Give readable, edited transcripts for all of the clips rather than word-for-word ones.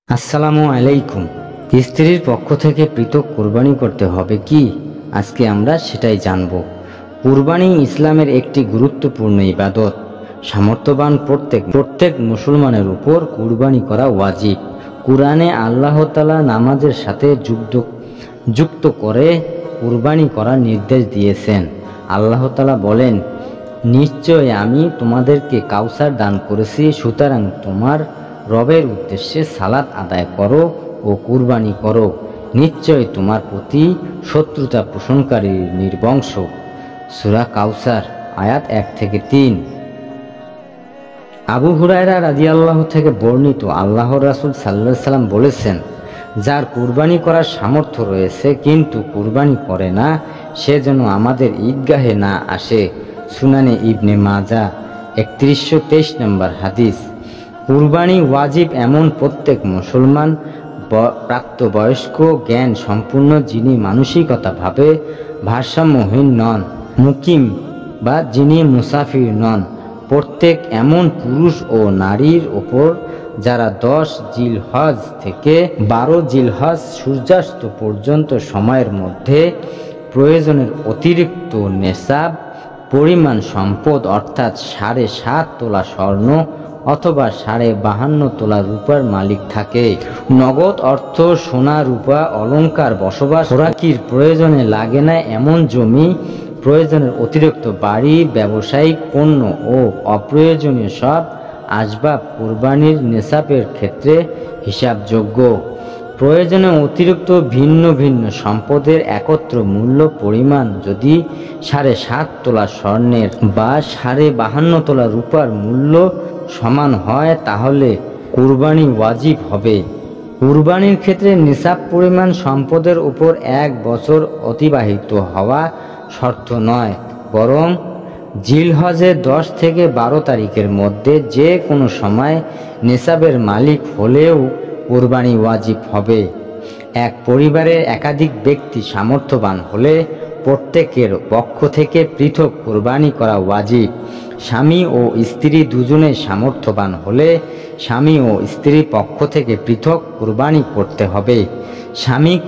আসসালামু আলাইকুম। স্ত্রীর পক্ষ থেকে পৃথক কুরবানি করতে হবে কি? আজকে আমরা সেটাই জানব। কুরবানি ইসলামের একটি গুরুত্বপূর্ণ ইবাদত। সামর্থ্যবান প্রত্যেক মুসলমানের উপর কুরবানি করা ওয়াজিব। কুরআনে আল্লাহ তাআলা নামাজের সাথে যুক্ত করে কুরবানি করার নির্দেশ দিয়েছেন। আল্লাহ তাআলা বলেন, নিশ্চয় আমি তোমাদেরকে কাউসার দান করেছি, সুতরাং তোমার রবের উদ্দেশ্যে সালাত আদায় করো ও কুরবানি করো। নিশ্চয় তোমার প্রতি শত্রুতা পোষণকারী নির্বংশ। সূরা কাউসার আয়াত 1-3। আবু হুরায়রা রাদিয়াল্লাহু থেকে বর্ণিত, আল্লাহর রাসূল সাল্লাল্লাহু আলাইহি সাল্লাম বলেছেন, যার কুরবানি করার সামর্থ্য রয়েছে কিন্তু কুরবানি করে না, সে যেন আমাদের ঈদগাহে না আসে। সুনানে ইবনে মাজাহ 3123 নম্বর হাদিস। কুরবানি ওয়াজিব এমন প্রত্যেক মুসলমান প্রাপ্তবয়স্ক জ্ঞান সম্পূর্ণ, যিনি মানসিকতাভাবে ভারসাম্যহীন নন, মুকিম বা যিনি মুসাফির নন, প্রত্যেক এমন পুরুষ ও নারীর ওপর যারা 10 জিলহজ থেকে 12 জিলহজ সূর্যাস্ত পর্যন্ত সময়ের মধ্যে প্রয়োজনের অতিরিক্ত নেশাব পরিমাণ সম্পদ অর্থাৎ 7.5 তোলা স্বর্ণ অথবা 52.5 তোলা রূপার মালিক থাকে। নগদ অর্থ, সোনা রূপা অলংকার, বসবাস খোরাকির প্রয়োজনে লাগে না এমন জমি, প্রয়োজনের অতিরিক্ত বাড়ি, ব্যবসায়িক পণ্য ও অপ্রয়োজনীয় সব আসবাব কুরবানির নেশাবের ক্ষেত্রে হিসাবযোগ্য। প্রয়োজনে অতিরিক্ত ভিন্ন ভিন্ন সম্পদের একত্র মূল্য পরিমাণ যদি 7.5 তোলা স্বর্ণের বা 52.5 তোলা রূপার মূল্য সমান হয়, তাহলে কুরবানি ওয়াজিব হবে। কুরবানির ক্ষেত্রে নিসাব পরিমাণ সম্পদের উপর 1 বছর অতিবাহিত হওয়া শর্ত নয়, বরং জিলহজের 10 থেকে 12 তারিখের মধ্যে যে কোনো সময় নিসাবের মালিক হলেও কুরবানি ওয়াজিব হবে। এক পরিবারের একাধিক ব্যক্তি সামর্থ্যবান হলে প্রত্যেকের পক্ষ থেকে পৃথক কুরবানি করা ওয়াজিব। স্বামী ও স্ত্রী দুজনেই সামর্থ্যবান হলে স্বামী ও স্ত্রীর পক্ষ থেকে পৃথক কুরবানি করতে হবে। স্বামীর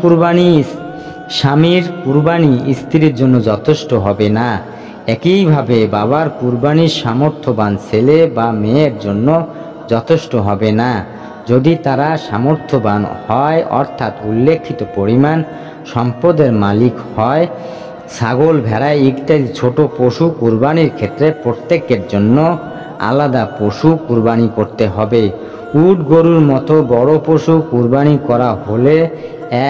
কুরবানি স্ত্রীর জন্য যথেষ্ট হবে না। একইভাবে বাবার কুরবানি সামর্থ্যবান ছেলে বা মেয়ের জন্য যথেষ্ট হবে না। যদি তারা সামর্থ্যবান হয় অর্থাৎ উল্লেখিত পরিমাণ সম্পদের মালিক হয়। ছাগল, ভেড়া ইত্যাদি ছোট পশু কুরবানির ক্ষেত্রে প্রত্যেকের জন্য আলাদা পশু কুরবানি করতে হবে। উট, গরুর মতো বড় পশু কুরবানি করা হলে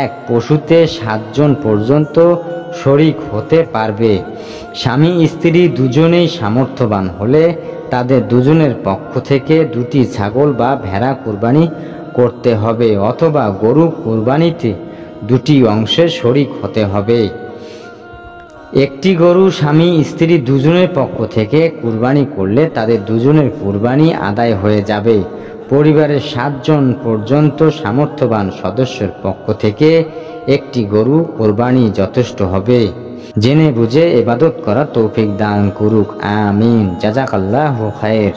এক পশুতে 7 জন পর্যন্ত শরীক হতে পারবে। স্বামী স্ত্রী দুজনেই সামর্থ্যবান হলে তাদের দুজনের পক্ষ থেকে 2টি ছাগল বা ভেড়া কুরবানি করতে হবে অথবা গরু কুরবানিতে 2টি অংশে শরীক হতে হবে। একটি গরু স্বামী স্ত্রী দুজনের পক্ষ থেকে কুরবানি করলে তাদের দুজনের কুরবানি আদায় হয়ে যাবে। পরিবারের 7 জন পর্যন্ত সামর্থ্যবান সদস্যের পক্ষ থেকে একটি গরু কুরবানি যথেষ্ট হবে। জেনে বুঝে ইবাদত করা তৌফিক দান করুক, আমিন। জাযাকাল্লাহু খায়র।